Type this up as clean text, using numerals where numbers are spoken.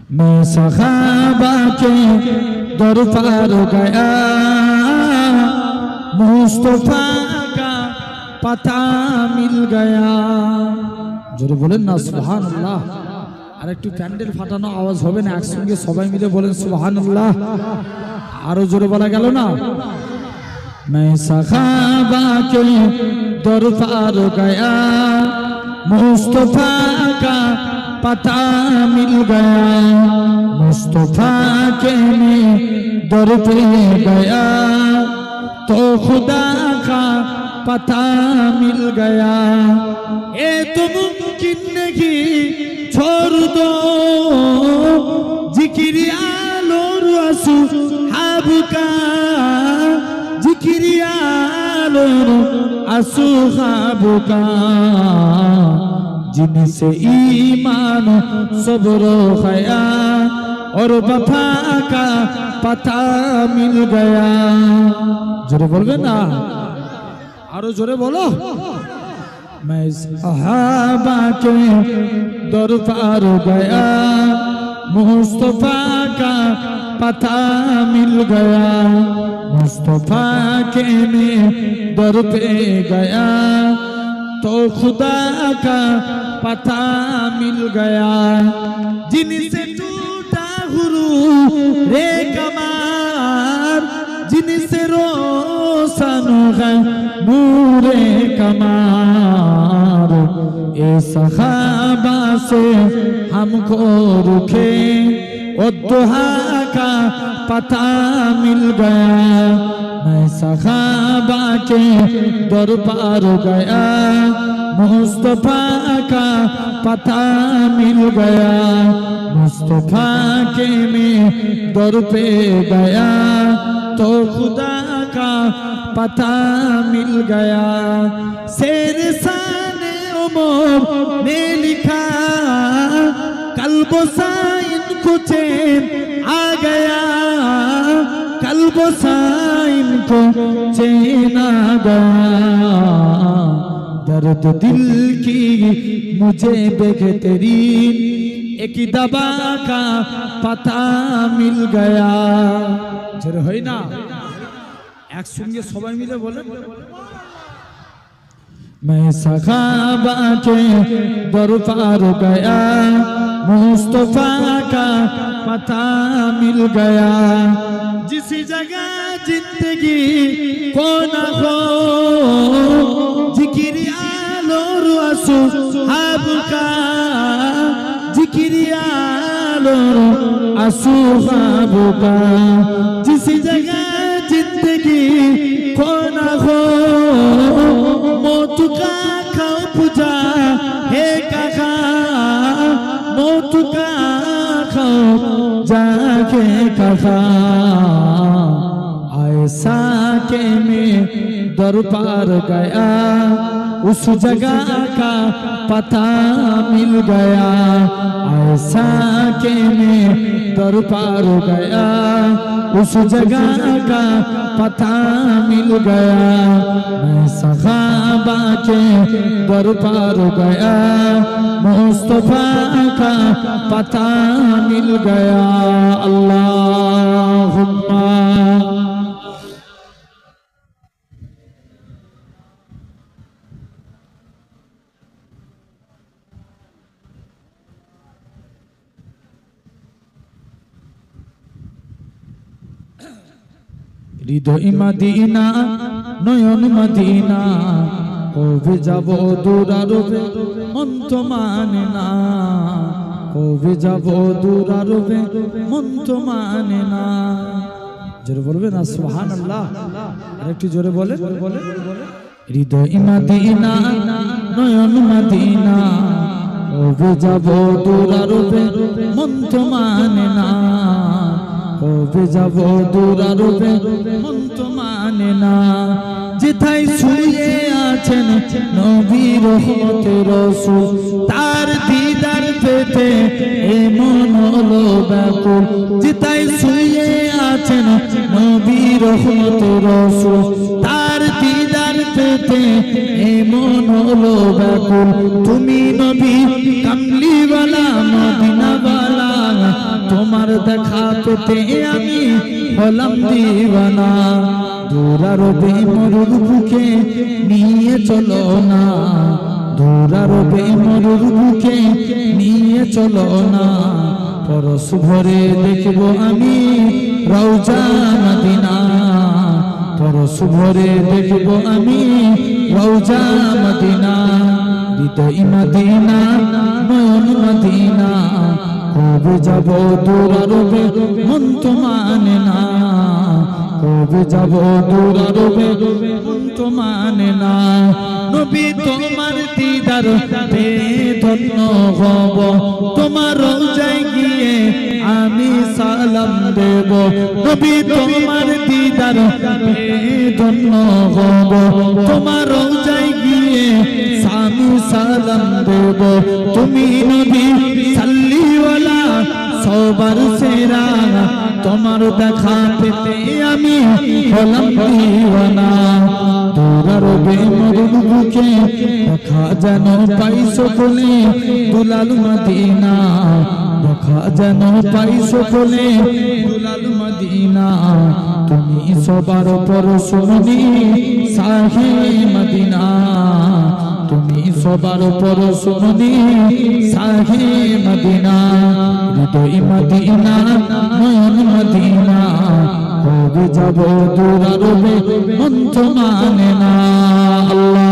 मैं सहाबा के दर पार गया, मुस्तफा का पता मिल गया। जोरे बोलें ना सुबहानअल्लाह। আর একটু প্যান্ডেল ফাটানো আওয়াজ হবে না, একসঙ্গে সবাই মিলে বলেন সুবহানাল্লাহ। আরো জোরে বলা গেল না। मैं सहाबा के दर पार गया, मुस्तफा का पता मिल गया, मुस्तफा के मैं दर पे गया तो खुदा का पता मिल गया। ये तो मुमकिन नहीं, छोड़ दो जिक्र आलोर असहाब का, जिक्र आलोर असहाब का, जिनसे ईमान सब्र हया और वफा का पता मिल गया। जोरे बोलबे ना, आरो जोरे बोलो। मैं सहाबा के दर पार गया, मुस्तफा का पता मिल गया, मुस्तफा के मैं दर पे गया तो खुदा का पता मिल गया। जिनसे टूटा हुरू रे कमार, जिनसे रोशन है नूरे कमार, ए सहाबा से हमको रुखे और दुआ का पता मिल गया। मैं सहाबा के दर पार गया, मुस्तफा का पता मिल गया, मुस्तफा के मैं दर पे गया तो खुदा का पता मिल गया। शेर शाने उमर ने लिखा, कल्बो साइन को चैन आ गया, कल्बो साइन को चैन आ गया। दर्द दिल की मुझे बेहतरीन एक दवा का पता मिल गया। जरा है ना, एक संगे सबाई मिले बोले। मैं सहाबा के दर पार गया, मुस्तफा का पता मिल गया। जिस जगह जिंदगी को न हो, जिक्र आलोर असहाब का, जिक्र आलोर असहाब का, जिस जगह जिंदगी को न हो, मौत का खौफ जा है कहा, मौत का खौफ जाके कहा। ऐसा के मैं दर पार गया, उस जगह का पता मिल गया। ऐसा के मैं दर पार गया, उस जगह का पता मिल गया। मैं सहाबा के दर पार गया, मुस्तफा का पता मिल गया। अल्लाहुम्मा হৃদয় মদিনা নয়ন মদিনা, কবে যাব দূর আরবে মন তো মানে না, কবে যাব দূর আরবে মন তো মানে না। জোরে বলবে না সুবহানাল্লাহ। আর একটু জোরে বলে। হৃদয় মদিনা নয়ন মদিনা, কবে যাব দূর আরবে মন তো মানে না, কবে যাব দূর আরবে মন তো মানে না। যেথায় শুয়ে আছেন নবী রহমতের রাসূল, তার দিদার পেতে এ মন হলো ব্যাকুল। যেথায় শুয়ে আছেন নবী রহমতের রাসূল, তার দিদার পেতে এ মন হলো ব্যাকুল। তুমি নবী কামলিওয়ালা মদিনাওয়ালা, দেখা পেতে আমি হলাম দিওয়ানা দূর আরবে মরুর বুকে নিয়ে চলো না দূর আরবে মরুর বুকে নিয়ে চলো না পরশ ভরে দেখব আমি রওজা মদিনা পরশ ভরে দেখব আমি রওজা মদিনা হৃদয় মদিনা নয়ন মদিনা কবে যাব দূর আরবে মন তো মানে না কবে যাব দূর আরবে মন তো মানে না নবী তোমার দিদার পেয়ে ধন্য হব তোমার রওজায় গিয়ে আমি সালাম দেব নবী তোমার দিদার পেয়ে ধন্য হব তোমার রওজায় গিয়ে আমি সালাম দেব তুমি নবী সাল্লিওয়ালা সবার সেরা তোমার দেখা পেতে আমি হলাম দিওয়ানা দূর আরবে মরুর বুকে দেখা যেন পাই সকলে দুলাল মদিনা দেখা যেন পাই সকলে দুলাল মদিনা তুমি সবার পরশমণি শাহে মদিনা তুমি সবার পরশমণি শাহে মদিনা হৃদয় মদিনা নয়ন মদিনা কবে যাব দূর আরবে মন তো মানে না আল্লাহ